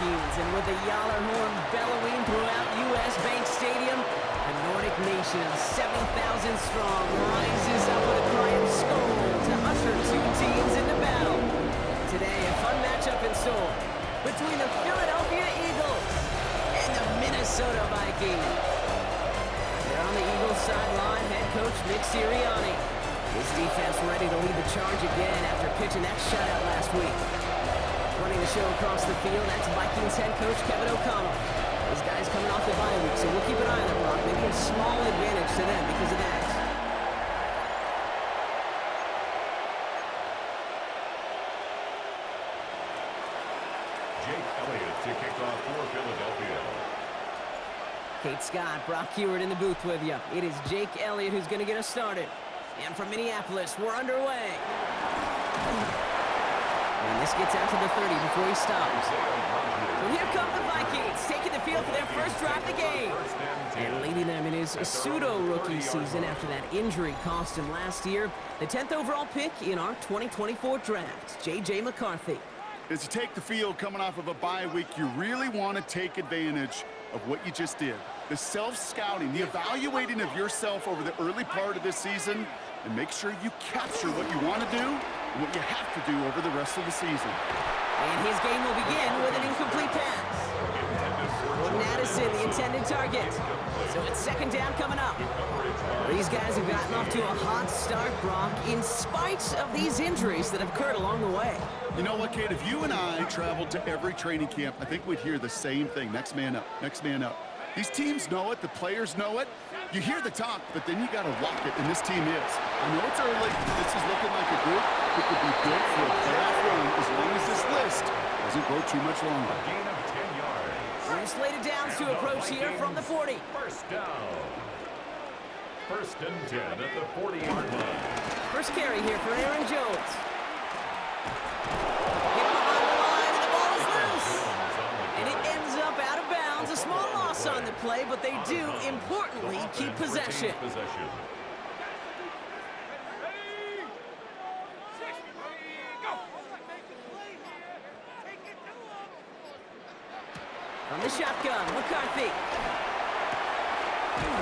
Vikings, and with the Yaller horn bellowing throughout U.S. Bank Stadium, the Nordic nation, 70,000 strong, rises up with a cry of Skol to usher two teams into battle. Today, a fun matchup in store between the Philadelphia Eagles and the Minnesota Vikings. They're on the Eagles sideline, head coach Nick Sirianni. His defense ready to lead the charge again after pitching that shutout last week. Running the show across the field, that's Vikings head coach Kevin O'Connell. These guys coming off the bye week, so we'll keep an eye on them, Brock. Maybe a small advantage to them because of that. Jake Elliott to kick off for Philadelphia. Kate Scott, Brock Heward in the booth with you. It is Jake Elliott who's going to get us started. And from Minneapolis, we're underway. And this gets out to the 30 before he stops. So here come the Vikings, taking the field for their first drive of the game. And leading them in his pseudo-rookie season after that injury cost him last year. The 10th overall pick in our 2024 draft, J.J. McCarthy. As you take the field coming off of a bye week, you really want to take advantage of what you just did. The self-scouting, the evaluating of yourself over the early part of this season, and make sure you capture what you want to do and what you have to do over the rest of the season. And his game will begin with an incomplete pass. Jordan Addison, the intended target. So it's second down coming up. These guys have gotten off to a hot start, Brock, in spite of these injuries that have occurred along the way. You know what, Kate? If you and I traveled to every training camp, I think we'd hear the same thing. Next man up, next man up. These teams know it, the players know it. You hear the talk, but then you got to walk it, and this team is. I know it's early, but this is looking like a group that could be built for a playoff run as long as this list doesn't grow too much longer. A gain of 10 yards. We're slated downs to approach here from the 40. First down. First and 10 at the 40-yard line. First carry here for Aaron Jones. Hit behind the line, and the ball is loose. And it ends up out of bounds. A small loss on the play, but they do, importantly, keep possession. From the shotgun, McCarthy.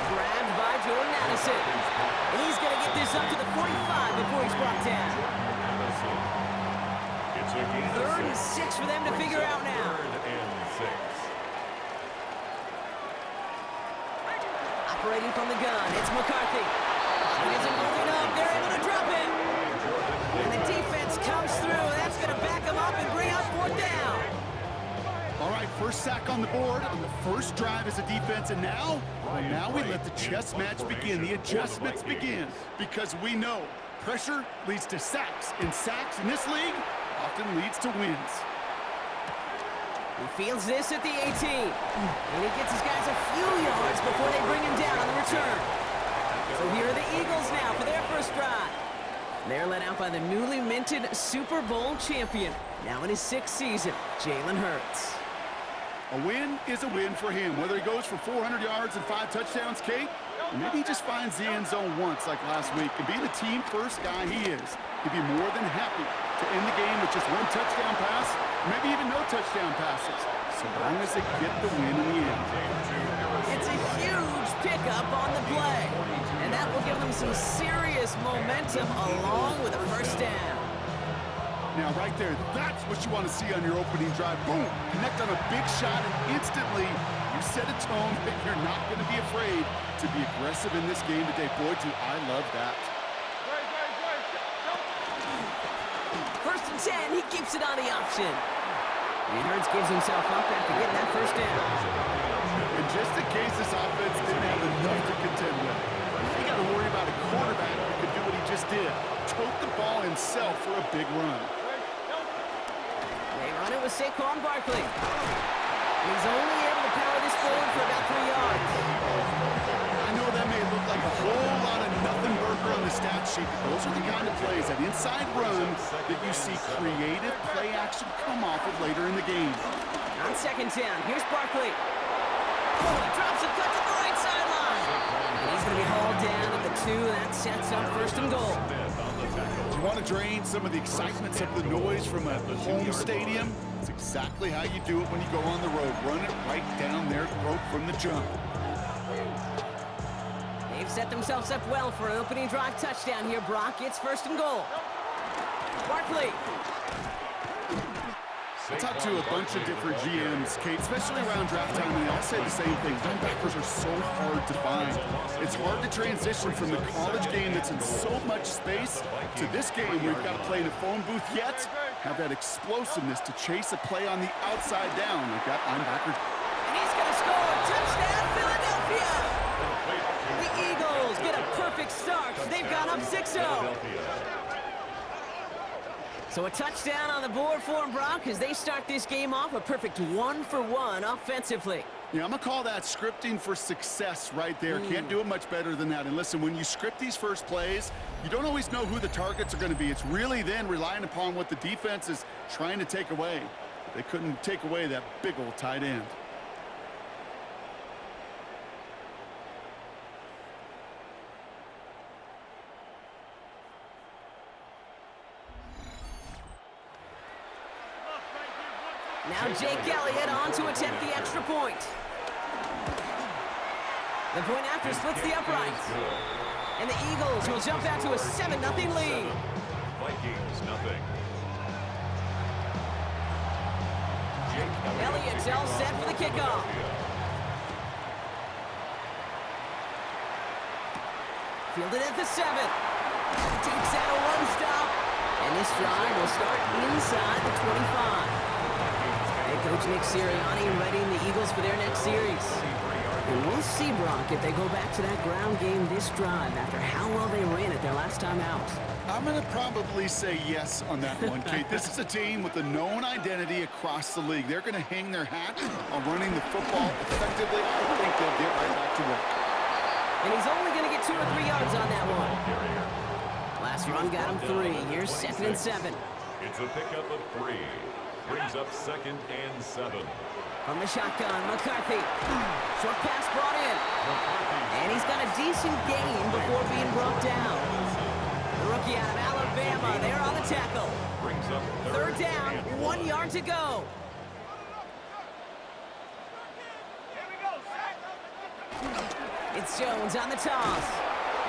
Grabbed by Jordan Addison. And he's going to get this up to the 45 before he's brought down. Third and 6 for them to figure out now. Operating from the gun, it's McCarthy. He isn't moving up. They're able to drop him. And the defense comes through. That's going to back him up and bring out fourth down. All right, first sack on the board on the first drive as a defense, and now we let the chess match begin, the adjustments begin, because we know pressure leads to sacks, and sacks in this league often leads to wins. He fields this at the 18, and he gets his guys a few yards before they bring him down on the return. So here are the Eagles now for their first drive. They're led out by the newly minted Super Bowl champion, now in his 6th season, Jalen Hurts. A win is a win for him, whether he goes for 400 yards and 5 touchdowns, Kate, or maybe he just finds the end zone once like last week. And being the team-first guy he is, he'd be more than happy to end the game with just 1 touchdown pass, maybe even no touchdown passes, so long as they get the win in the end. It's a huge pickup on the play, and that will give them some serious momentum along with a first down. Now, right there, that's what you want to see on your opening drive. Boom! Connect on a big shot, and instantly you set a tone that you're not going to be afraid to be aggressive in this game today. Boy, do I love that. First and 10, he keeps it on the option. And Hurts gives himself up after getting that first down. And just in case this offense didn't have enough to contend with, you got to worry about a quarterback who could do what he just did. Tote the ball himself for a big run. They run it with Saquon Barkley. He's only able to power this forward for about 3 yards. I know that may look like a whole lot of nothing burger on the stat sheet, but those are the kind of plays, that inside run, that you see creative play action come off of later in the game. On second down, here's Barkley. Oh, he drops a cut to the right sideline. And he's going to be hauled down at the 2. That sets up first and goal. You want to drain some of the excitement, some of the noise from a home stadium? It's exactly how you do it when you go on the road. Run it right down their throat from the jump. They've set themselves up well for an opening drive touchdown here, Brock. It's 1st and goal. Barkley. I talked to a bunch of different GMs, Kate, especially around draft time, and they all say the same thing. Linebackers are so hard to find. It's hard to transition from the college game that's in so much space to this game where you've got to play in a phone booth, yet have that explosiveness to chase a play on the outside down like that linebacker. And he's going to score. Touchdown, Philadelphia! The Eagles get a perfect start. They've gone up 6-0. So a touchdown on the board for them, Brock, as they start this game off a perfect 1-for-1 offensively. Yeah, I'm going to call that scripting for success right there. Can't do it much better than that. And listen, when you script these first plays, you don't always know who the targets are going to be. It's really then relying upon what the defense is trying to take away. They couldn't take away that big old tight end. Now Jake Elliott on to attempt the extra point. The point after splits the uprights. And the Eagles will jump out to a 7-0 lead. Vikings nothing. Elliott's all set for the kickoff. Fielded at the 7. Takes out a one-stop. And this drive will start inside the 25. Head coach Nick Sirianni readying the Eagles for their next series. And we'll see, Brock, if they go back to that ground game this drive after how well they ran it their last time out. I'm going to probably say yes on that one, Kate. This is a team with a known identity across the league. They're going to hang their hat on running the football effectively. I think they'll get right back to work. And he's only going to get 2 or 3 yards on that one. Last run got him 3. Here's 2nd and 7. It's a pickup of 3. Brings up 2nd and 7. From the shotgun, McCarthy. Short pass brought in. And he's got a decent gain before being brought down. The rookie out of Alabama, there on the tackle. Brings up 3rd down, 1 yard to go. It's Jones on the toss.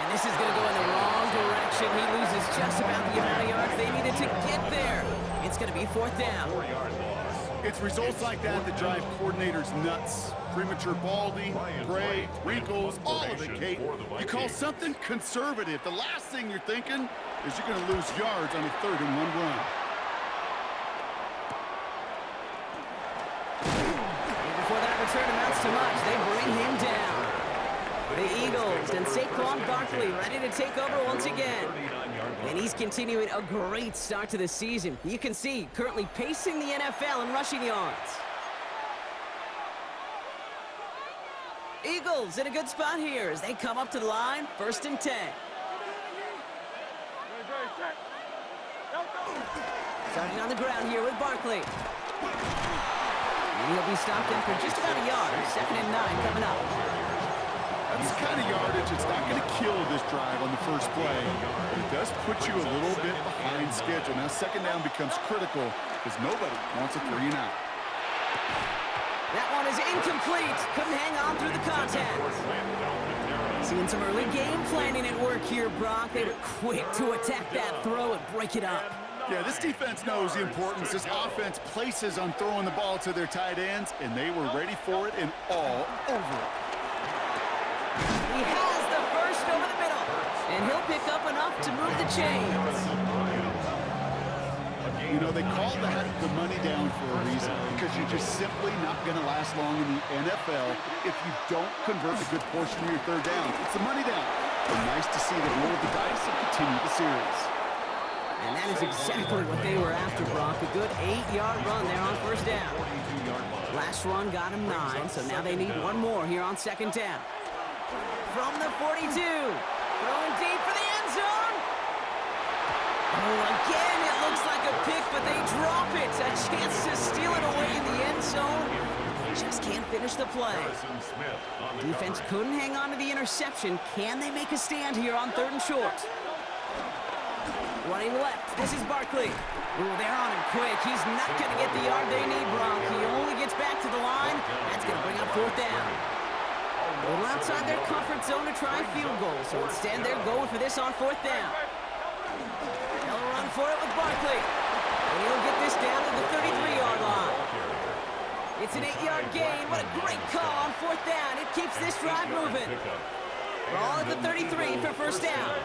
And this is going to go in the wrong direction. He loses just about the amount of yards they needed to get there. It's going to be 4th down. 4-yard loss. It's results like that that drive coordinators nuts. Premature balding, gray, wrinkles, all of it, Kate. You call something conservative. The last thing you're thinking is you're going to lose yards on a 3rd and 1 run. And before that return amounts to much, they bring him down. The Eagles and Saquon Barkley ready to take over once again. And he's continuing a great start to the season. You can see currently pacing the NFL in rushing yards. Eagles in a good spot here as they come up to the line, 1st and 10. Starting on the ground here with Barkley. And he'll be stopped after just about a yard. 2nd and 9 coming up. That's the kind of yardage it's not going to kill this drive on the first play. But it does put you a little bit behind schedule. Now 2nd down becomes critical because nobody wants a 3 and out. That one is incomplete. Couldn't hang on through the contact. Seeing some early game planning at work here, Brock. They were quick to attack that throw and break it up. Yeah, this defense knows the importance this offense places on throwing the ball to their tight ends, and they were ready for it and all over it. He has the first over the middle, and he'll pick up enough to move the chains. You know, they call that the money down for a reason because you're just simply not going to last long in the NFL if you don't convert a good portion of your 3rd down. It's the money down. But nice to see them roll the dice and continue the series. And that is exactly what they were after, Brock. A good 8-yard run there on 1st down. Last run got him 9, so now they need 1 more here on 2nd down. From the 42, throwing deep for the end zone. Oh, again, it looks like a pick, but they drop it. A chance to steal it away in the end zone. They just can't finish the play. Defense couldn't hang on to the interception. Can they make a stand here on 3rd and short? Running left. This is Barkley. Ooh, they're on him quick. He's not going to get the yard they need, Brock. He only gets back to the line. That's going to bring up fourth down. A little outside their comfort zone to try field goal, so instead they're going for this on fourth down. They'll run for it with Barkley. And he'll get this down to the 33-yard line. It's an 8-yard gain. What a great call on fourth down. It keeps this drive moving. Ball at the 33 for first down.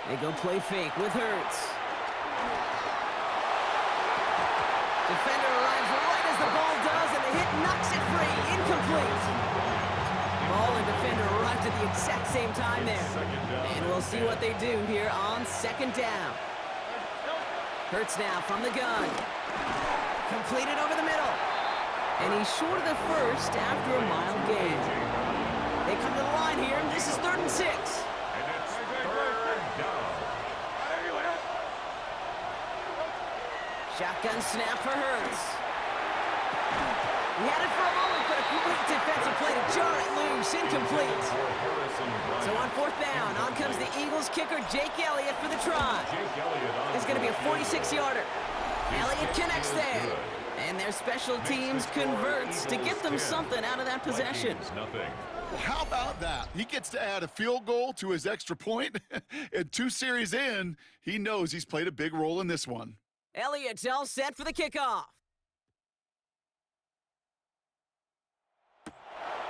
They go play fake with Hurts. Defender arrives right as the ball does, and the hit knocks it free. Incomplete. Ball and defender arrived at the exact same time there. And we'll see what they do here on second down. Hurts now from the gun. Completed over the middle. And he's short of the first after a mild gain. They come to the line here, and this is 3rd and 6. And it's 3rd down. Shotgun snap for Hurts. He had it for a moment, but a great defensive play to jar it loose. Incomplete. So on fourth down, on comes the Eagles kicker, Jake Elliott, for the try. It's going to be a 46-yarder. Elliott connects there. And their special teams converts to get them something out of that possession. How about that? He gets to add a field goal to his extra point. And 2 series in, he knows he's played a big role in this one. Elliott's all set for the kickoff.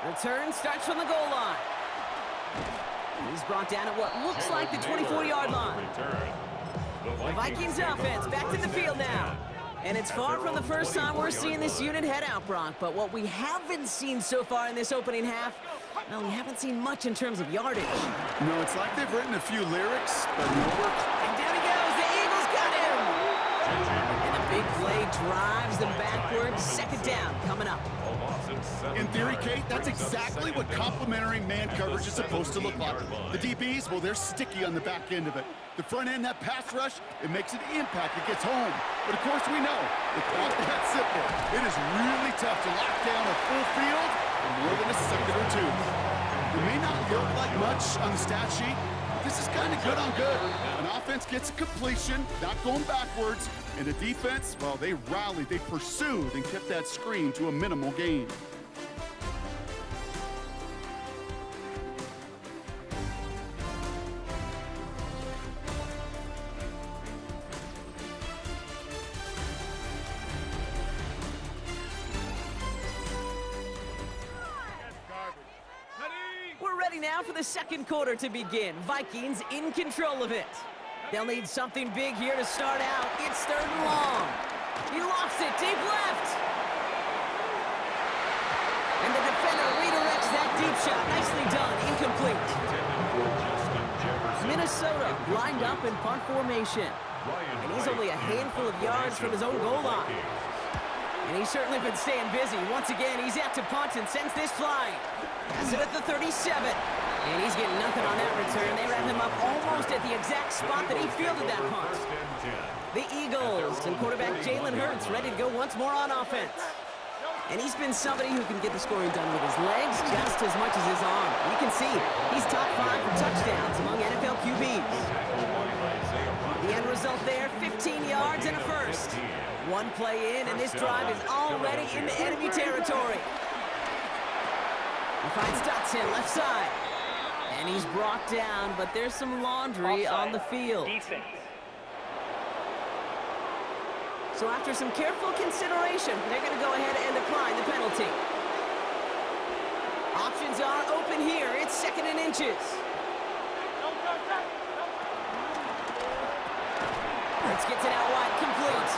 Return starts from the goal line. He's brought down at what looks like the 24-yard line. The Vikings offense back to the field now. And it's far from the first time we're seeing this unit head out, Brock. But what we haven't seen so far in this opening half, well, we haven't seen much in terms of yardage. No, it's like they've written a few lyrics, but no work. And down he goes. The Eagles got him. And a big play drives them backwards. Second down coming up. In theory, Kate, that's exactly what complementary man coverage is supposed to look like. The DBs, well, they're sticky on the back end of it. The front end, that pass rush, it makes an impact. It gets home. But, of course, we know it's not that simple. It is really tough to lock down a full field for more than a second or two. It may not look like much on the stat sheet, but this is kind of good on good. An offense gets a completion, not going backwards, and the defense, well, they rallied, they pursued, and kept that screen to a minimal gain. Now for the second quarter to begin. Vikings in control of it. They'll need something big here to start out. It's 3rd and long. He lofts it deep left. And the defender redirects that deep shot. Nicely done. Incomplete. Minnesota lined up in punt formation. And he's only a handful of yards from his own goal line. And he's certainly been staying busy. Once again, he's out to punt and sends this flying. Has it at the 37. And he's getting nothing on that return. They wrap him up almost at the exact spot that he fielded that punt. The Eagles and quarterback Jalen Hurts ready to go once more on offense. And he's been somebody who can get the scoring done with his legs just as much as his arm. You can see he's top 5 for touchdowns among NFL QBs. The end result there, 15 yards and a first. One play in, and this drive is already into enemy territory. He finds Dotson left side. And he's brought down, but there's some laundry on the field. So after some careful consideration, they're going to go ahead and apply the penalty. Options are open here. It's 2nd and inches. Hurts gets it out wide, complete.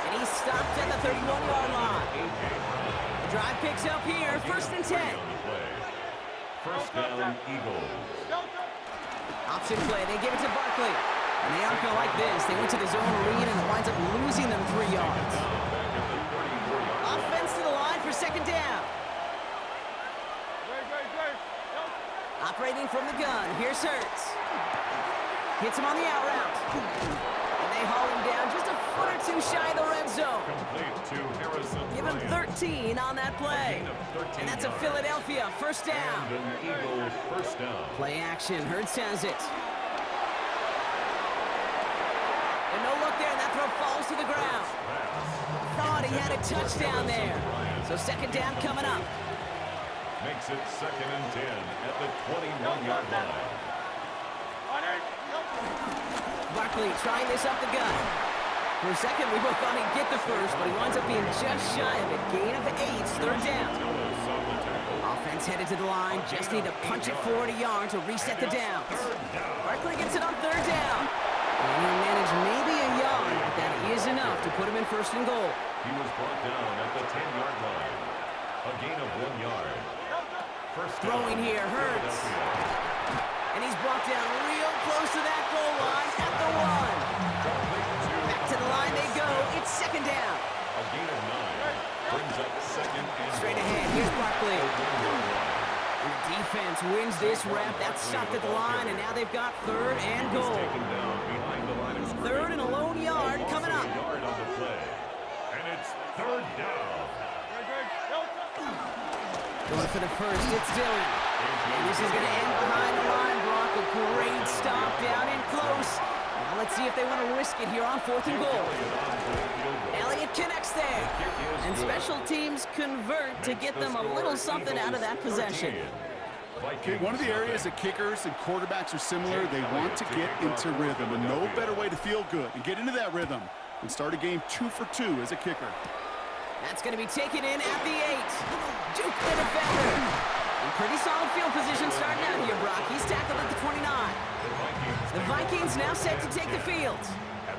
And he's stopped at the 31-yard line. The drive picks up here, 1st and 10. First down, Eagles. Option play, they give it to Barkley. And they aren't going to like this. They went to the zone read, and it winds up losing them 3 yards. Offense to the line for 2nd down. Operating from the gun, here's Hurts. Hits him on the out route. And they haul him down just a foot or two shy of the red zone. Give him 13 on that play. And that's a Philadelphia 1st down. Eagles 1st down. Play action, Hurts has it. to the ground. Thought he had a touchdown there. So second down coming up. Makes it 2nd and 10 at the 21-yard line. Barkley trying this up the gut. For a second, we both thought he'd get the first, but he winds up being just shy of it. Gain of 8, third down. Offense headed to the line. Just need to punch it forward a yard to reset the downs. Barkley gets it on third down. And he'll manage maybe a yard, but that is enough to put him in 1st and goal. He was brought down at the 10-yard line. A gain of 1 yard. First Throwing here, Hurts. And he's brought down real close to that goal line at the 1. Back to the line they go. It's second down. A gain of 9. Brings up 2nd and Straight ahead. Here's Barkley. And the defense wins this rep. That's stopped at the line, and now they've got 3rd and goal. taken down behind the line of scrimmage. 3rd and a lone yard coming up. Yard on the play. And it's 3rd down. Going for the first, it's Dillon. And this is going to end behind the line, Brock. A great stop down in close. Now let's see if they want to risk it here on 4th and goal. Elliott connects there. And special teams convert to get them a little something out of that possession. Okay, one of the areas that kickers and quarterbacks are similar, they want to get into rhythm, and no better way to feel good and get into that rhythm than start a game 2 for 2 as a kicker. That's going to be taken in at the 8. Juke the defender. In pretty solid field position starting out here, Brock. He's tackled at the 29. The Vikings now set to take the field.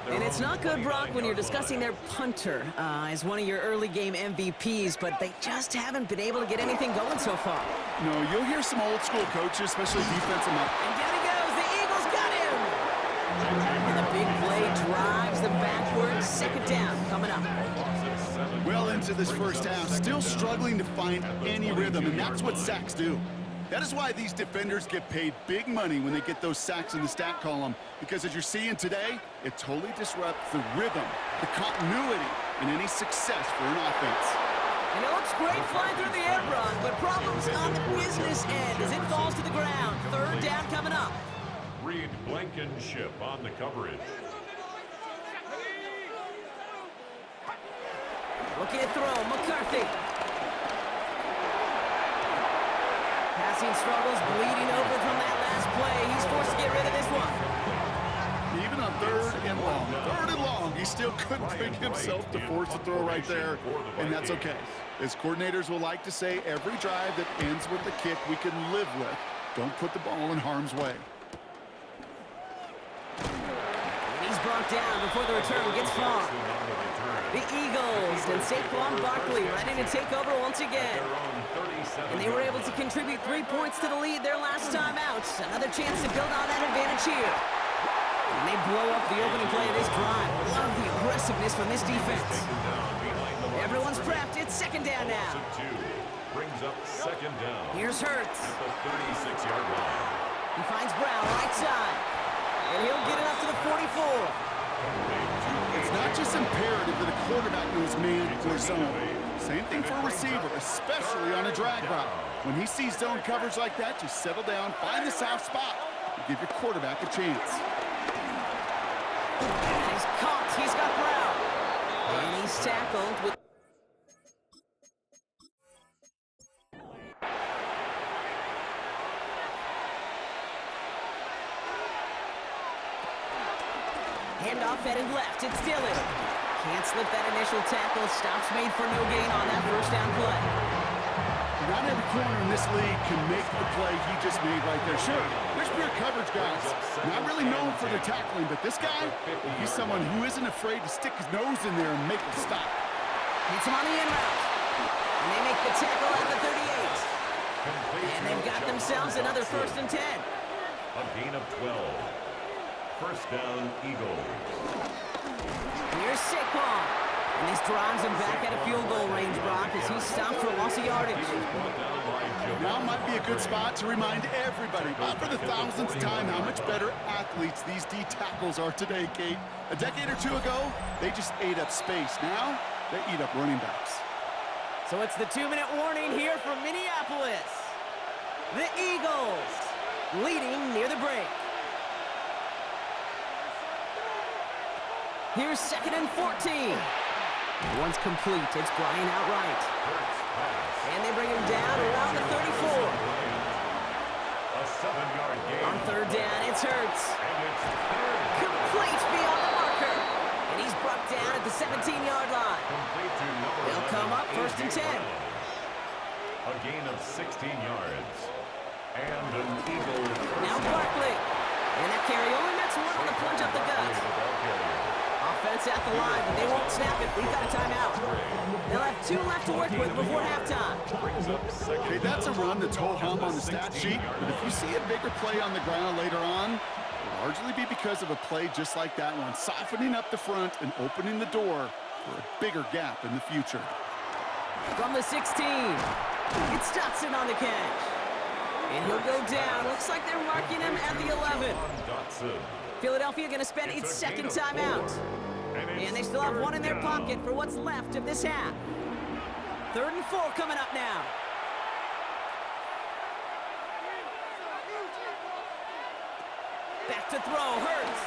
And it's not good, Brock, when you're discussing their punter as one of your early game MVPs, but they just haven't been able to get anything going so far. No, you'll hear some old school coaches, especially defensive mind. And down he goes. The Eagles got him. And the big play drives them backwards. Second down coming up. Well into this first half, still struggling to find any rhythm, and that's what sacks do. That is why these defenders get paid big money when they get those sacks in the stat column, because as you're seeing today, it totally disrupts the rhythm, the continuity, and any success for an offense. And it looks great flying through the air, Brock, but problems on the business end as it falls to the ground. Third down coming up. Reed Blankenship on the coverage. Looking to throw, McCarthy. Passing struggles, bleeding over from that last play. He's forced to get rid of this one. Even on 3rd and long, he still couldn't bring himself to force the throw right there, and that's okay. As coordinators will like to say, every drive that ends with a kick we can live with. Don't put the ball in harm's way. And he's brought down before the return gets far. The Eagles and Saquon Barkley ready to take over once again. And they were able to contribute 3 points to the lead their last time out. Another chance to build on that advantage here. And they blow up the opening play of this drive. Love the aggressiveness from this defense. Everyone's prepped. It's second down now. Brings up 2nd down. Here's Hurts. At the 36-yard line. He finds Brown right side. And he'll get it up to the 44. It's not just imperative that a quarterback knows man or zone. Same thing for a receiver, especially on a drag route. When he sees zone coverage like that, just settle down, find the soft spot, and give your quarterback a chance. He's caught. He's got Brown. And he's tackled with... Handoff headed left. It's Dillon. Can't slip that initial tackle. Stops made for no gain on that first down play. Not every corner in this league can make the play he just made right there. Sure, there's pure coverage guys. Not really known for their tackling, but this guy, he's someone who isn't afraid to stick his nose in there and make a stop. Hits him on the in route. And they make the tackle at the 38. And they've got themselves another 1st and 10. A gain of 12. First down, Eagles. Here's Saquon. And this drives him back out of field goal range, Brock, as he stopped for a loss of yardage. Now might be a good spot to remind everybody, not for the 1000th time, how much better athletes these D tackles are today, Kate. A decade or 2 ago, they just ate up space. Now, they eat up running backs. So it's the 2-minute warning here from Minneapolis. The Eagles leading near the break. Here's 2nd and 14. One's complete. It's Bryant outright. And they bring him down around the 34. A 7-yard gain. On 3rd down, it's Hurts. Complete beyond the marker. And he's brought down at the 17-yard line. They'll come up 1st and 10. A gain of 16 yards. And an Eagle. Now Barkley. And that carry only nets one on the plunge up the gut. Offense at the line, but they won't snap it. We've got a timeout. They'll have 2 left to work with before halftime. Okay, that's a run that's ho-hum on the stat sheet, but if you see a bigger play on the ground later on, it'll largely be because of a play just like that one, softening up the front and opening the door for a bigger gap in the future. From the 16, it's Dotson on the catch. And he'll go down. Looks like they're marking him at the 11. Philadelphia going to spend its 2nd timeout. And they still have 1 in their pocket for what's left of this half. 3rd and 4 coming up now. Back to throw, Hurts.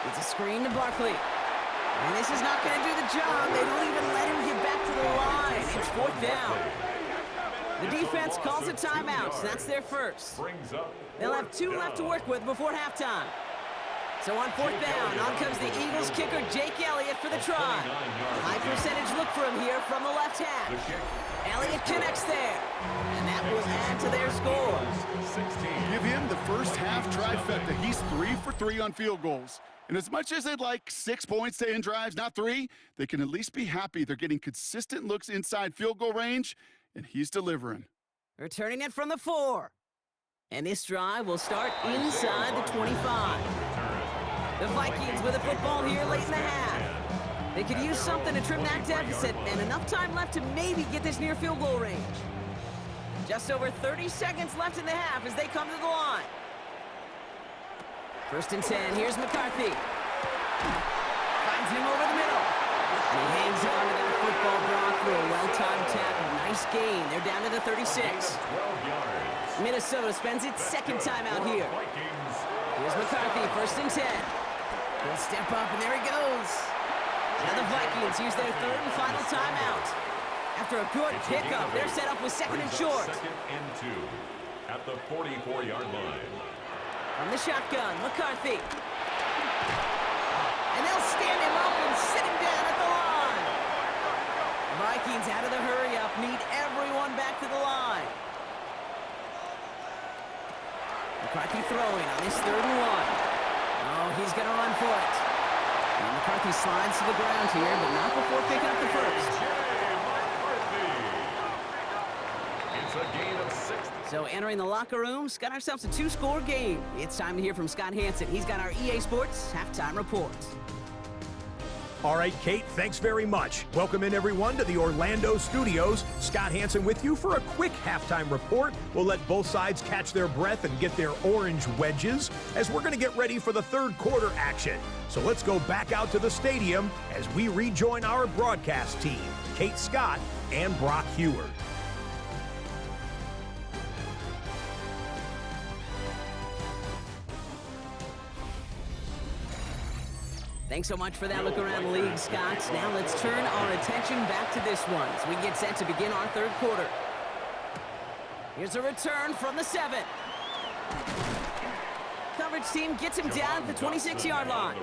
It's a screen to Barkley. And this is not going to do the job. They don't even let him get back to the line. It's 4th down. The defense calls a timeout, so that's their first. They'll have 2 left to work with before halftime. So on 4th down, on comes the Eagles kicker, Jake Elliott, for the try. High percentage look for him here from the left hash. Elliott connects there, and that will add to their score. Give him the first half trifecta. He's 3 for 3 on field goals. And as much as they'd like 6 points to end drives, not 3, they can at least be happy they're getting consistent looks inside field goal range, and he's delivering. Returning it from the 4. And this drive will start inside the 25. The Vikings with a football here late in the half. They could use something to trim that deficit, and enough time left to maybe get this near field goal range. Just over 30 seconds left in the half as they come to the line. 1st and 10, here's McCarthy. Finds him over the middle. And he hangs on to that football, Brock, through a well-timed tackle. Nice gain. They're down to the 36. Minnesota spends its 2nd timeout here. Here's McCarthy, 1st and 10. He'll step up, and there he goes. Now the Vikings use their 3rd and final timeout. After a good pickup, they're set up with 2nd and short. 2nd and 2 at the 44-yard line. From the shotgun, McCarthy. And they'll stand him up and sit him down at the line. Vikings out of the hurry-up, need everyone back to the line. McCarthy throwing on his 3rd and 1. Oh, he's going to run for it. And McCarthy slides to the ground here, but not before picking up the first. It's a gain of 6. So entering the locker room, got ourselves a 2-score game. It's time to hear from Scott Hansen. He's got our EA Sports halftime report. All right, Kate, thanks very much. Welcome in, everyone, to the Orlando studios. Scott Hansen with you for a quick halftime report. We'll let both sides catch their breath and get their orange wedges as we're going to get ready for the 3rd quarter action. So let's go back out to the stadium as we rejoin our broadcast team, Kate Scott and Brock Heward. Thanks so much for that look around the league, Scott. Now let's turn our attention back to this one as we get set to begin our 3rd quarter. Here's a return from the 7. Coverage team gets him down at the 26-yard line.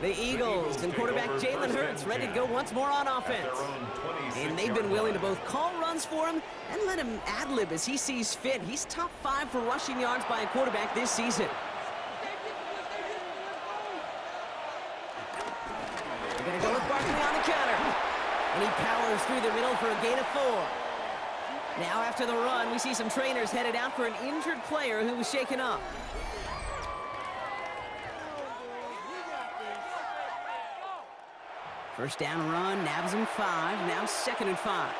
The Eagles and quarterback Jalen Hurts ready to go once more on offense. And they've been willing to both call runs for him and let him ad-lib as he sees fit. He's top 5 for rushing yards by a quarterback this season. Going to go with Barkley on the counter. And he powers through the middle for a gain of 4. Now after the run, we see some trainers headed out for an injured player who was shaken up. First down run, nabs him 5, now 2nd and 5.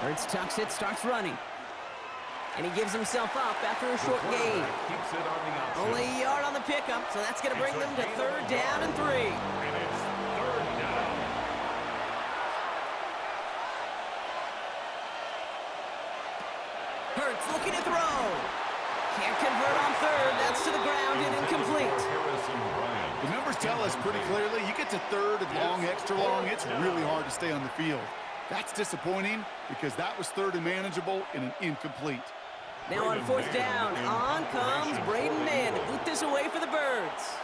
Hurts tucks it, starts running. And he gives himself up after a short gain. Only a yard on the pickup, so that's going to bring them to 3rd down and 3. And it's 3rd down. throw. Can't convert on third. That's to the ground and incomplete. The numbers tell us pretty clearly, you get to third and long, extra long, it's really hard to stay on the field. That's disappointing because that was third and manageable and an incomplete. Now on fourth down, on comes Braden Mann to boot this away for the Birds.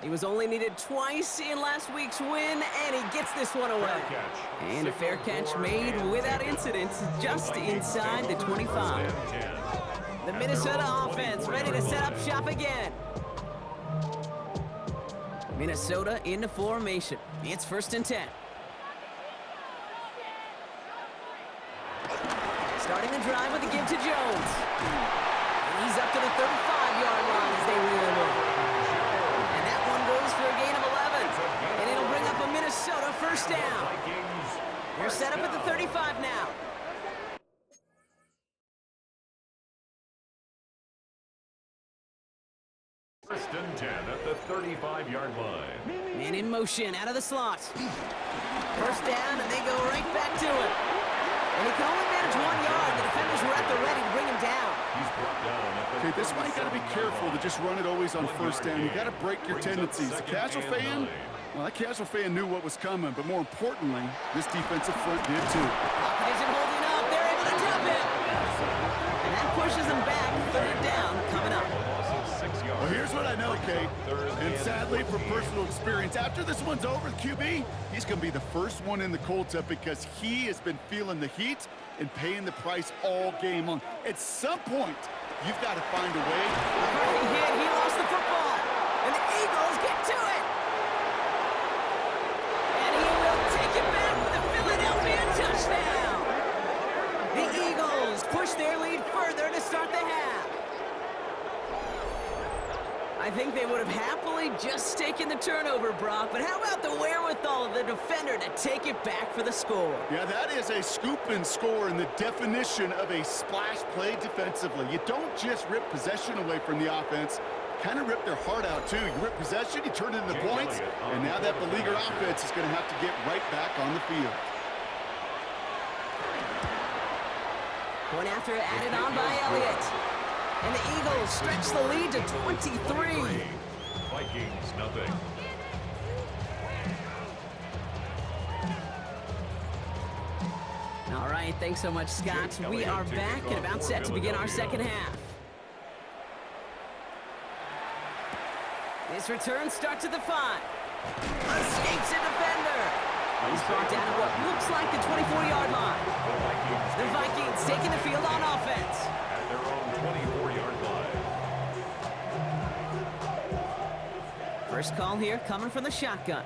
He was only needed twice in last week's win, and he gets this one away. And a fair catch made without incident, just inside the 25. The Minnesota offense ready to set up shop again. Minnesota into formation. It's 1st and 10. Starting the drive with a give to Jones. And he's up to the 35-yard line as they reel him in. And that one goes for a gain of 11. And it'll bring up a Minnesota first down. They're set up at the 35 now. First and 10 at the 35-yard line. Man in motion out of the slot. First down, and they go right back to it. And he can only manage 1 yard. The defenders were at the ready to bring him down. He's brought down at the Okay, this is why you got to be careful to just run it always on first down. You got to break your tendencies. The casual fan, well, that casual fan knew what was coming, but more importantly, this defensive front did too. Pocket isn't holding up. They're able to drop it. And that pushes them back. Third down coming up. Well, here's what I know, Kate, and sadly for personal experience, after this one's over, the QB, he's going to be the first one in the cold tub because he has been feeling the heat and paying the price all game long. At some point, you've got to find a way. He hit. He lost the football. And the Eagles get to it. And he will take it back with a Philadelphia touchdown. The Eagles push their lead further to start the half. I think they would have happily just taken the turnover, Brock, but how about the wherewithal of the defender to take it back for the score? Yeah, that is a scoop and score in the definition of a splash play defensively. You don't just rip possession away from the offense, kind of rip their heart out too. You rip possession, you turn it into points, and now that beleaguered offense is going to have to get right back on the field. Point after added on by Elliott. And the Eagles stretch the lead to 23. Vikings, nothing. All right, thanks so much, Scott. We are back and about set to begin our second half. This return starts at the 5. Escapes a defender. He's brought down at what looks like the 24-yard line. The Vikings taking the field on offense. At their own 24-yard line. First call here coming from the shotgun.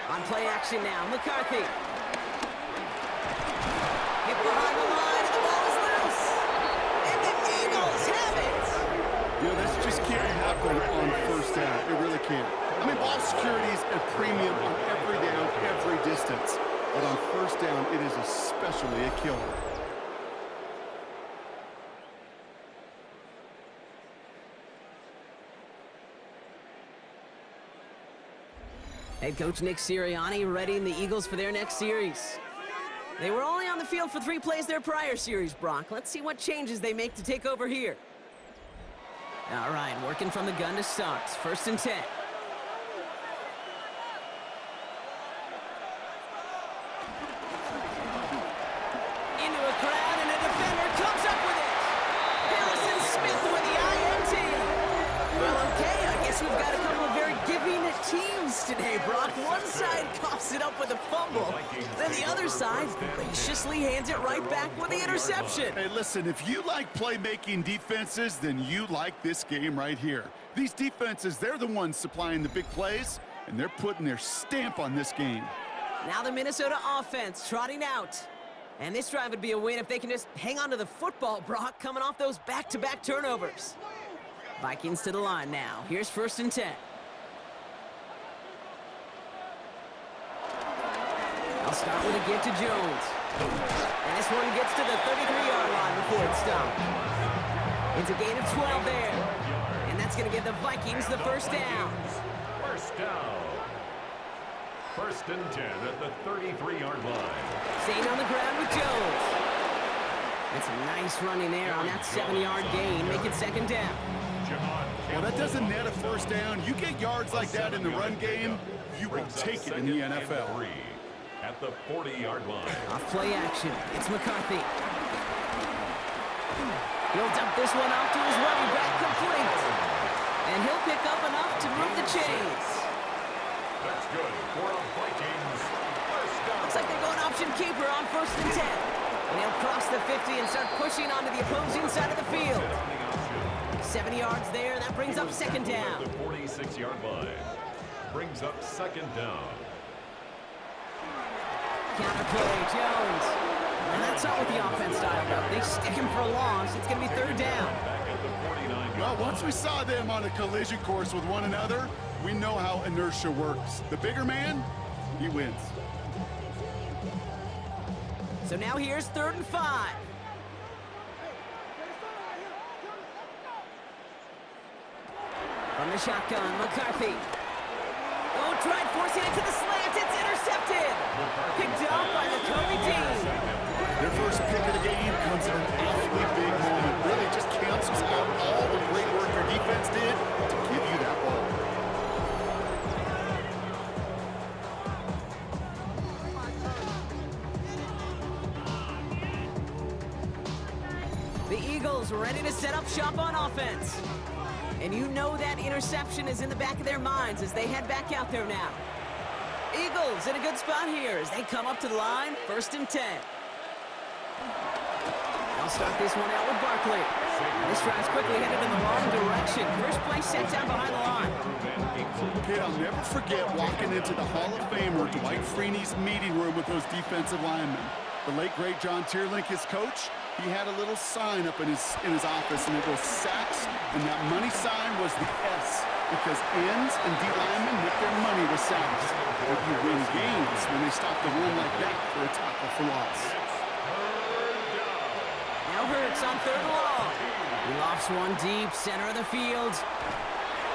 On play action now, McCarthy. Hit behind the line, and the ball is loose. And the Eagles have it. You know, this just can't happen on first down. It really can't. I mean, ball security is a premium on every down, every distance. But on first down, it is especially a killer. Head coach Nick Sirianni readying the Eagles for their next series. They were only on the field for 3 plays their prior series, Brock. Let's see what changes they make to take over here. All right, working from the gun to start. First and 10. Into a crowd, and a defender comes up with it. Harrison Smith with the INT. Well, okay, I guess we've got a couple of very giving teams today, Brock. One side coughs it up with a fumble, then the other side graciously hands it right back with the interception. Hey, listen, if you like playmaking defenses, then you like this game right here. These defenses, they're the ones supplying the big plays, and they're putting their stamp on this game. Now the Minnesota offense trotting out. And this drive would be a win if they can just hang on to the football, Brock, coming off those back-to-back turnovers. Vikings to the line now. Here's first and 10. I'll start with a give to Jones. And this one gets to the 33-yard line before it's stopped. It's a gain of 12 there. And that's going to give the Vikings the first down. First down. First and 10 at the 33-yard line. Staying on the ground with Jones. It's a nice running there on that 7-yard gain. Make it second down. Well, that doesn't net a first down. You get yards like that in the run game, you will take it in the NFL. At the 40-yard line. Off play action. It's McCarthy. He'll dump this one off to his running back, complete. And he'll pick up enough to move the chains. That's good for the Vikings. First down. Looks like they're going option keeper on first and 10. And he'll cross the 50 and start pushing onto the opposing side of the field. 70 yards there. That brings up second down. The 46-yard line. Brings up second down. Counterplay, Jones. And that's not what the offense style does. They stick him for a loss. It's going to be third down. Back at the 49. Well, once we saw them on a collision course with one another, we know how inertia works. The bigger man, he wins. So now here's 3rd and 5. From the shotgun, McCarthy. Oh, tried forcing it to the slant. It's intercepted. Picked off by the Kobe Dean. Their first pick of the game comes at an awfully big moment. Really just cancels out all the great work your defense did to give you that ball. The Eagles ready to set up shop on offense. And you know that interception is in the back of their minds as they head back out there now. Eagles in a good spot here as they come up to the line, 1st and 10. They'll start this one out with Barkley. This drive's quickly headed in the wrong direction. First play set down behind the line. Kid, I'll never forget walking into the Hall of Famer Dwight Freeney's meeting room with those defensive linemen. The late, great John Tierlink, his coach, he had a little sign up in his office, and it was sacks, and that money sign was the S, because ends and D linemen make their money with sacks. But you win games when they stop the run like that for a tackle for loss. Now Hurts on 3rd and long. He lofts one deep, center of the field.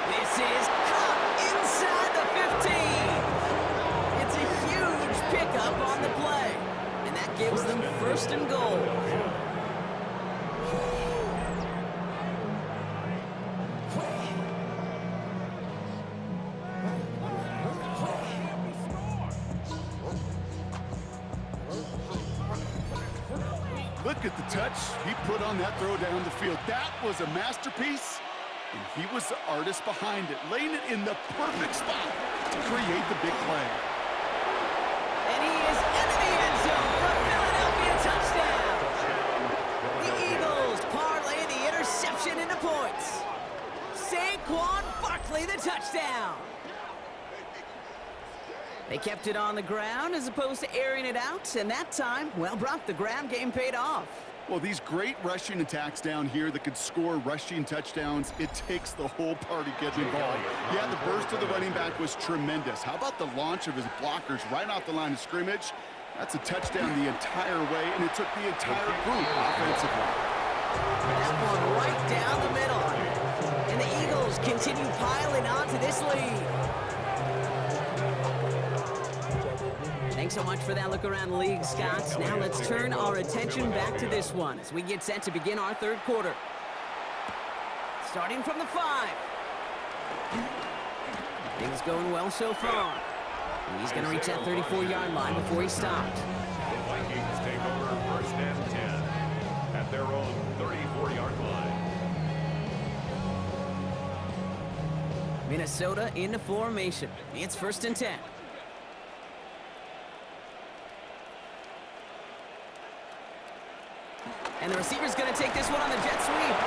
This is caught inside the 15. It's a huge pickup on the play, and that gives them 1st and goal. Look at the touch he put on that throw down the field. That was a masterpiece, and he was the artist behind it, laying it in the perfect spot to create the big play. And he is into the end zone for a Philadelphia touchdown. The Eagles parlay the interception into points. Saquon Barkley the touchdown. They kept it on the ground as opposed to airing it out, and that time, well, Brock, the ground game paid off. Well, these great rushing attacks down here that could score rushing touchdowns, it takes the whole party getting involved. Yeah, the burst of the running back was tremendous. How about the launch of his blockers right off the line of scrimmage? That's a touchdown the entire way, and it took the entire group offensively. That one right down the middle. And the Eagles continue piling on to this lead. Thanks so much for that look around the league, Scott. Now let's turn our attention back to this one as we get set to begin our 3rd quarter. Starting from the 5. Things going well so far. He's going to reach that 34-yard line before he stopped. The Vikings take over 1st and 10 at their own 34-yard line. Minnesota into formation. It's 1st and 10. And the receiver's going to take this one on the jet sweep.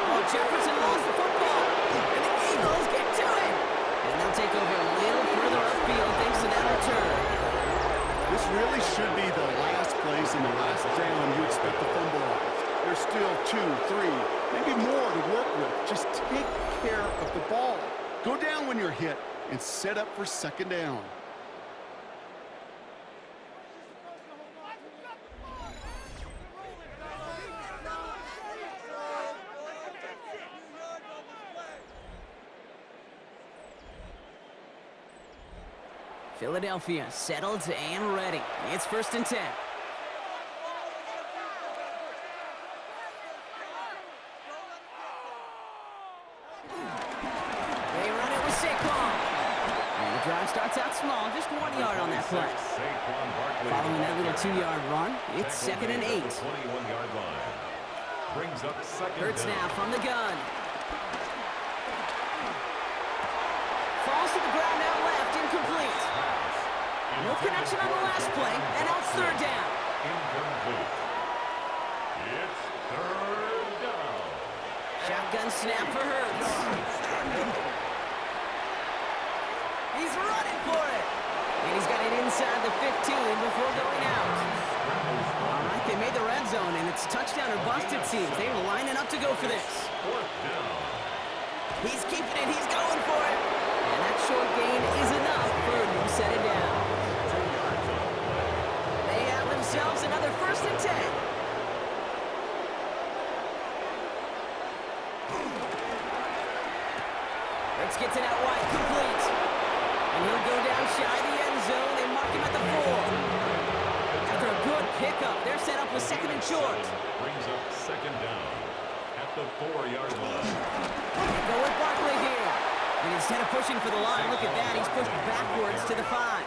Oh, Jefferson lost the football. And the Eagles get to it. And they'll take over a little further upfield thanks to that return. This really should be the last place in the last down you expect to fumble off. There's still 2, 3, maybe more to work with. Just take care of the ball. Go down when you're hit and set up for 2nd down. Philadelphia settled and ready. It's 1st and 10. They run it with Saquon. And the drive starts out small, just 1 yard on that play. Following that little 2-yard run, it's 2nd and 8. 21-yard line. Brings up second Hurts down. now from the gun. Falls to the ground out left, incomplete. No connection on the last play, and now it's 3rd down. Incomplete. It's 3rd down. Shotgun snap for Hurts. He's running for it. And he's got it inside the 15 before going out. All right, they made the red zone, and it's touchdown or bust, it seems. They were lining up to go for this. 4th down. He's keeping it. He's going for it. And that short gain is enough for a new set it down. They have themselves another 1st and 10. Hurts gets it out wide, complete. And he'll go down shy of the end zone. They mark him at the 4. After a good pickup, they're set up with 2nd and short. Brings up 2nd down at the 4-yard line. They go with Barkley here. And instead of pushing for the line, look at that. He's pushed backwards to the 5.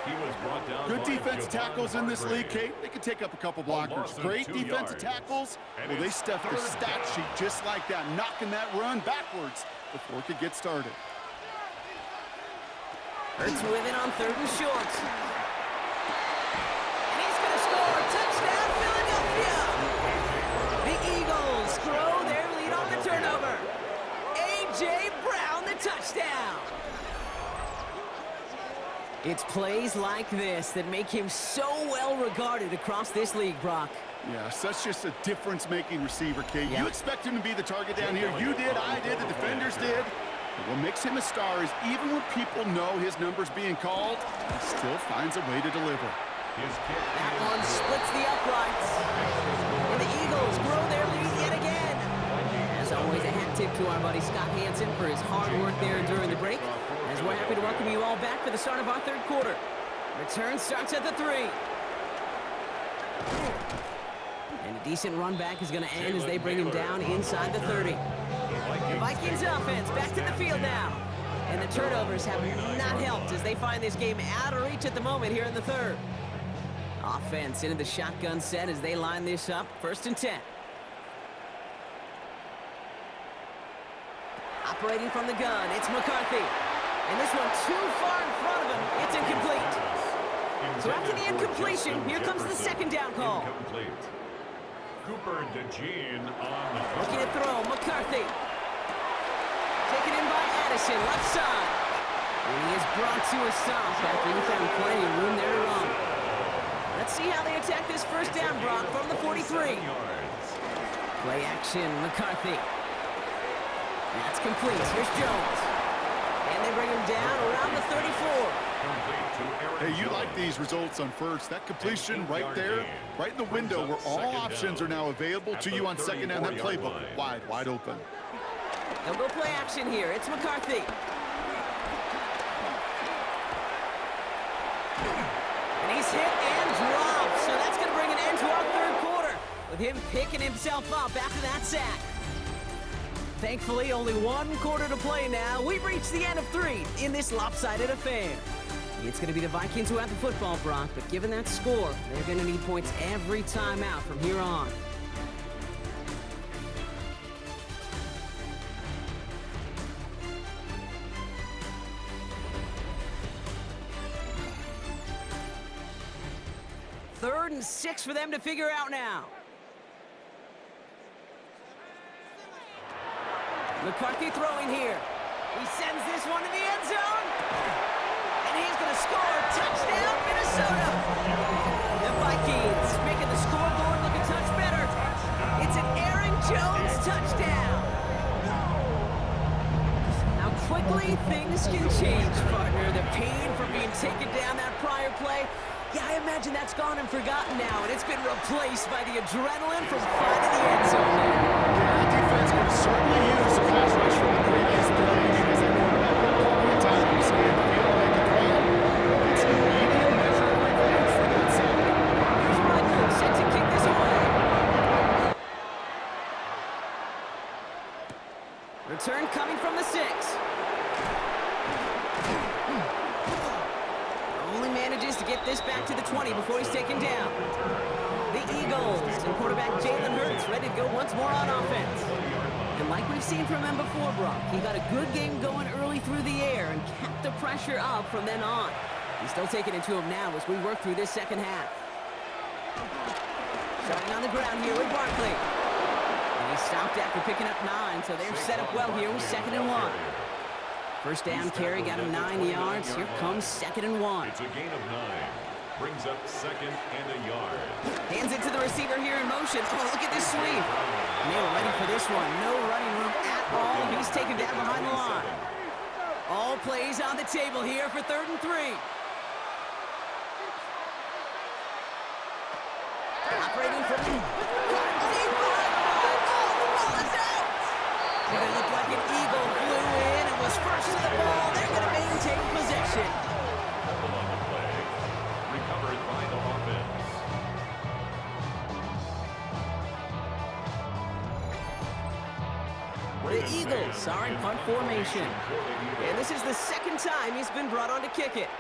He was brought down. Good by defensive Javon tackles in this league, Hargrave. Kate. They can take up a couple loss blockers. of Great 2 defensive yards. tackles. And Well, they it's stuffed the 3rd stat down. sheet just like that, knocking that run backwards before it could get started. Hurts with it on 3rd and short. And he's going to score. Touchdown, Philadelphia. The Eagles grow their lead on the turnover. A.J. Brown, the touchdown. It's plays like this that make him so well regarded across this league, Brock. Yeah, such just a difference-making receiver, Kate. Yeah. You expect him to be the target down here. You did, I did, the defenders did. But what makes him a star is even when people know his number's being called, he still finds a way to deliver. His kick That is one splits the uprights. And the Eagles grow their lead yet again. As always, a hat tip to our buddy Scott Hansen for his hard work there during the break. As we're happy to welcome you all back for the start of our 3rd quarter. Return starts at the 3. And a decent run back is going to end as they bring him down inside the 30. The Vikings offense back to the field now. And the turnovers have not helped as they find this game out of reach at the moment here in the 3rd. Offense into the shotgun set as they line this up. 1st and 10. Operating from the gun, it's McCarthy. And this one too far in front of him. It's incomplete. So after the incompletion, here comes the 2nd down call. Incomplete. Cooper DeJean on the Looking to throw, McCarthy. Taken in by Addison, left side. And he is brought to a stop after he found plenty of room there to run. Let's see how they attack this 1st down, Brock, from the 43. Play action, McCarthy. That's complete. Here's Jones. And they bring him down around the 34. Hey, you like these results on first. That completion right there, right in the window where all options are now available to you on 2nd down. That playbook wide open. They'll go play action here. It's McCarthy. And he's hit and dropped. So that's going to bring an end to our 3rd quarter with him picking himself up after that sack. Thankfully, only 1 quarter to play now. We've reached the end of 3 in this lopsided affair. It's going to be the Vikings who have the football, Brock, but given that score, they're going to need points every time out from here on. Third and 6 for them to figure out now. McCarthy throwing here. He sends this one to the end zone. And he's going to score. Touchdown, Minnesota. The Vikings making the scoreboard look a touch better. It's an Aaron Jones touchdown. How quickly things can change, partner. The pain from being taken down that prior play. Yeah, I imagine that's gone and forgotten now, and it's been replaced by the adrenaline from finding the end zone there. Yeah, the defense could certainly use a pass rush from the previous play because that quarterback had plenty of time to scan the field and make a throw. It's get this back to the 20 before he's taken down. The Eagles and quarterback Jalen Hurts ready to go once more on offense. And like we've seen from him before, Brock, he got a good game going early through the air and kept the pressure up from then on. He's still taking it to him now as we work through this second half. Starting on the ground here with Barkley. And he stopped after picking up 9, so they're set up well here with 2nd and 1. First down carry got him 9 yards. Here comes 2nd and 1. It's a gain of 9. Brings up 2nd and a yard. Hands it to the receiver here in motion. Oh, look at this sweep. Neal ready for this one. No running room at all. He's taken down behind the line. All plays on the table here for 3rd and 3. Operating from the deep behind the line. Oh, the ball is out. But it looked like an eagle flew in and was first to the ball. They're going to maintain possession. Fumble on the play. Recovered by the offense. The Eagles are in punt formation. And this is the 2nd time he's been brought on to kick it.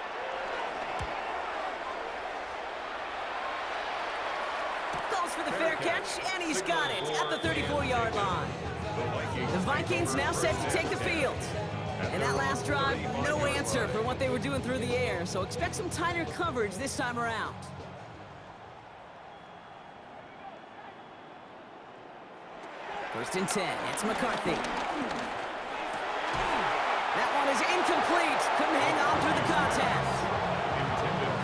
Goes for the fair catch, and he's got it at the 34-yard line. The Vikings now set to take the field. And that last drive, no answer for what they were doing through the air, so expect some tighter coverage this time around. First and 10, it's McCarthy. That one is incomplete. Couldn't hang on through the contact.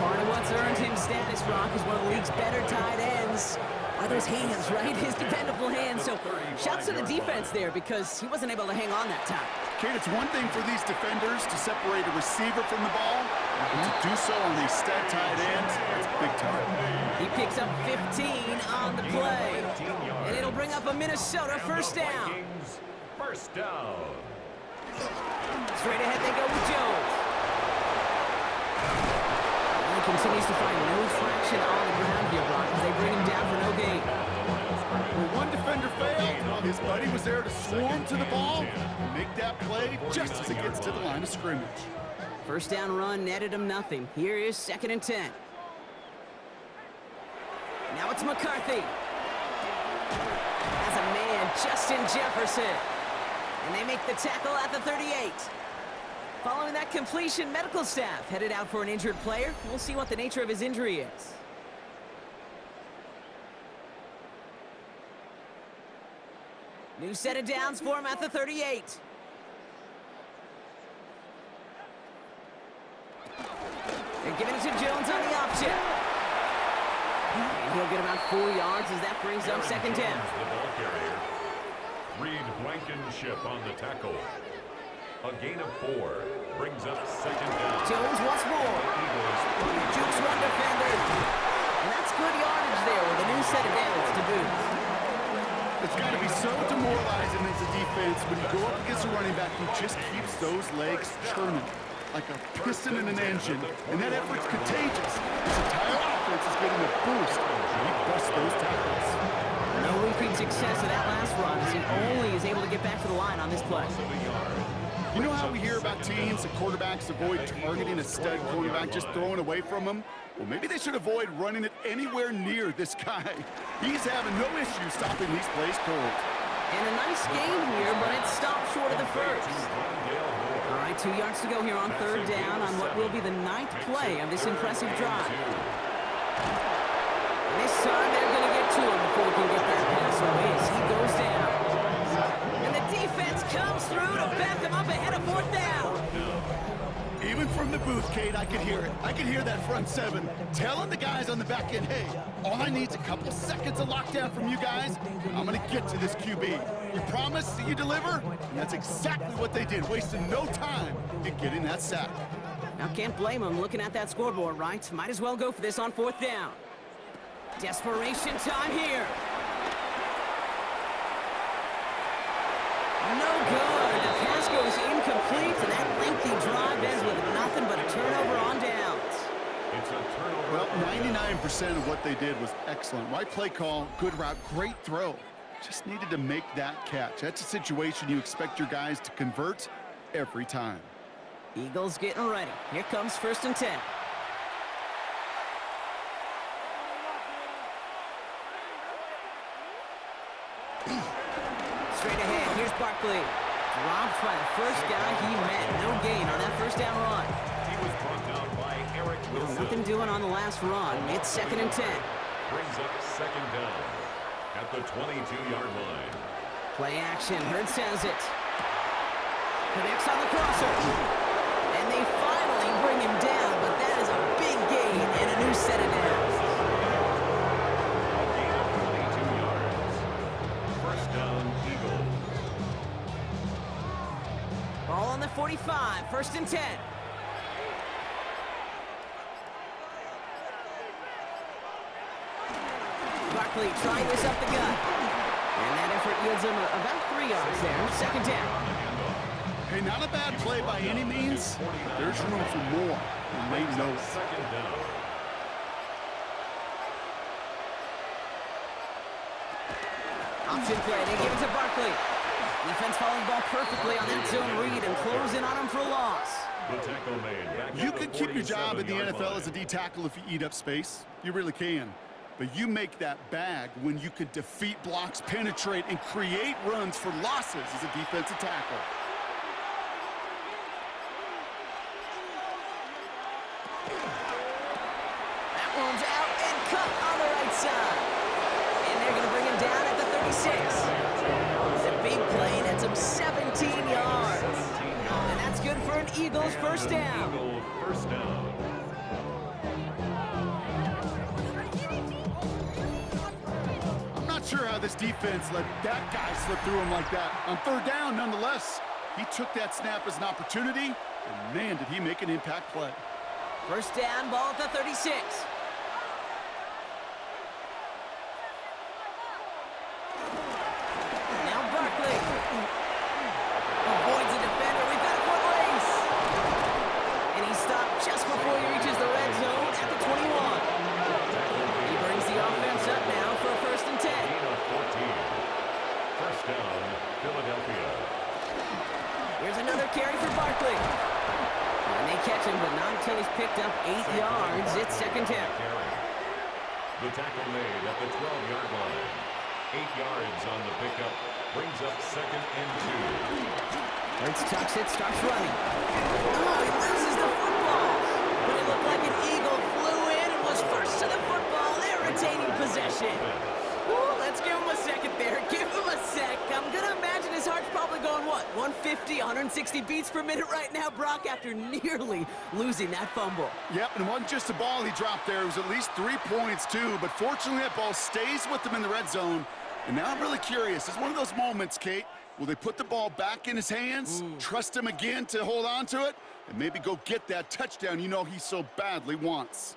Part of what's earned him status, Brock, is one of the league's better tight ends. Are those hands, right? His dependable hands. So shouts to the defense there because he wasn't able to hang on that time. Kate, it's one thing for these defenders to separate a receiver from the ball, and to do so on these stud tight ends, that's big time. He picks up 15 on the play, and it'll bring up a Minnesota first down. Vikings, first down. Straight ahead they go with Jones. And he continues to find no traction on the ground here, Brock, as they bring him down for no gain. Well, one defender failed while his buddy was there to swarm to the ball and make that play just as it gets to the line of scrimmage. First down run netted him nothing. Here is 2nd and 10. Now it's McCarthy. Has a man, Justin Jefferson. And they make the tackle at the 38. Following that completion, medical staff headed out for an injured player. We'll see what the nature of his injury is. New set of downs for him at the 38. They're giving it to Jones on the option. And he'll get about 4 yards as that brings up 2nd down. The ball carrier. Reed Blankenship on the tackle. A gain of 4 brings up 2nd down. Jones once more. Jukes one defender. And that's good yardage there with a new set of downs to boot. It's got to be so demoralizing as a defense when you go up against a running back who just keeps those legs churning like a piston in an engine, and that effort's contagious. His entire offense is getting a boost when he busts those tackles. No repeat success of that last run as he only is able to get back to the line on this play. You know how we hear about teams and quarterbacks avoid targeting a stud quarterback, just throwing away from him? Well, maybe they should avoid running it anywhere near this guy. He's having no issue stopping these plays cold. And a nice game here, but it stopped short of the first. All right, 2 yards to go here on 3rd down on what will be the 9th play of this impressive drive. And this time they're going to get to him before he can get that pass away as he goes down. And the defense comes through to back him up ahead of 4th down. Even from the booth, Kate, I could hear it. I could hear that front 7 telling the guys on the back end, hey, all I need is a couple seconds of lockdown from you guys. I'm going to get to this QB. You promise that you deliver? And that's exactly what they did, wasting no time in getting that sack. Now, can't blame him looking at that scoreboard, right? Might as well go for this on 4th down. Desperation time here. No good. The pass goes incomplete, and that lengthy drive ends with nothing but a turnover on downs. It's a turnover. Well, 99% of what they did was excellent. Right play call, good route, great throw. Just needed to make that catch. That's a situation you expect your guys to convert every time. Eagles getting ready. Here comes 1st and 10. Straight ahead, here's Barkley. Dropped by the first guy he met. No gain on that first down run. He was brought down by Eric Wilson. Nothing doing on the last run. It's 2nd and 10. Brings up 2nd down at the 22-yard line. Play action. Hurts has it. Connects on the crosser. And they finally bring him down, but that is a big gain and a new set of downs. A gain of 22 yards. First down, Eagles. Ball on the 45. 1st and 10. Barkley trying this up the gut. And that effort yields him about 3 yards there. 2nd down. Hey, not a bad play by any means, but there's room for more, and they know it. 2nd down. Option play. They give it to Barkley. Defense following the ball perfectly on that zone read and closing on him for a loss. The tackle made back You at the can keep your job in the 47-yard NFL line. as a D tackle if you eat up space. You really can. But you make that bag when you could defeat blocks, penetrate, and create runs for losses as a defensive tackle. That one's out and cut on the right side. And they're going to bring him down at the 36. The big play nets him 17 yards. And that's good for an Eagles first down. Eagle first down. I'm not sure how this defense let that guy slip through him like that. On 3rd down, nonetheless, he took that snap as an opportunity, and man, did he make an impact play. First down, ball at the 36. Now Barkley. Avoids a defender. We've got a foot race. And he stopped just before he reaches the red zone at the 21. He brings the offense up now for a 1st and 10. Gain of 14. First down, Philadelphia. Here's another carry for Barkley. And they catch him, but not until he's picked up 8 yards. It's 2nd down. Carry. The tackle made at the 12-yard line. 8 yards on the pickup. Brings up 2nd and 2. Hurts tucks it, starts running. Oh, he loses the football. But it looked like an Eagle flew in and was first to the football. They're retaining possession. Ooh, let's give him a second there. Give him a sec. I'm going to imagine his heart's probably going, what, 150, 160 beats per minute right now, Brock, after nearly losing that fumble. Yep, and it wasn't just a ball he dropped there. It was at least 3 points, too. But fortunately, that ball stays with him in the red zone. And now I'm really curious. It's one of those moments, Kate. Will they put the ball back in his hands, trust him again to hold on to it, and maybe go get that touchdown you know he so badly wants?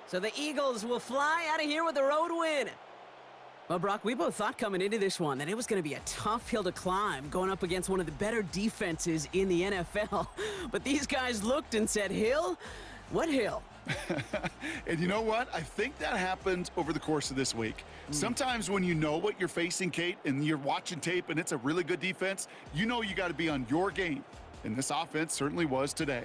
So the Eagles will fly out of here with a road win. Well, Brock, we both thought coming into this one that it was going to be a tough hill to climb going up against one of the better defenses in the NFL. But these guys looked and said, Hill? What hill? And you know what? I think that happened over the course of this week. Sometimes when you know what you're facing, Kate, and you're watching tape and it's a really good defense, you know you got to be on your game. And this offense certainly was today.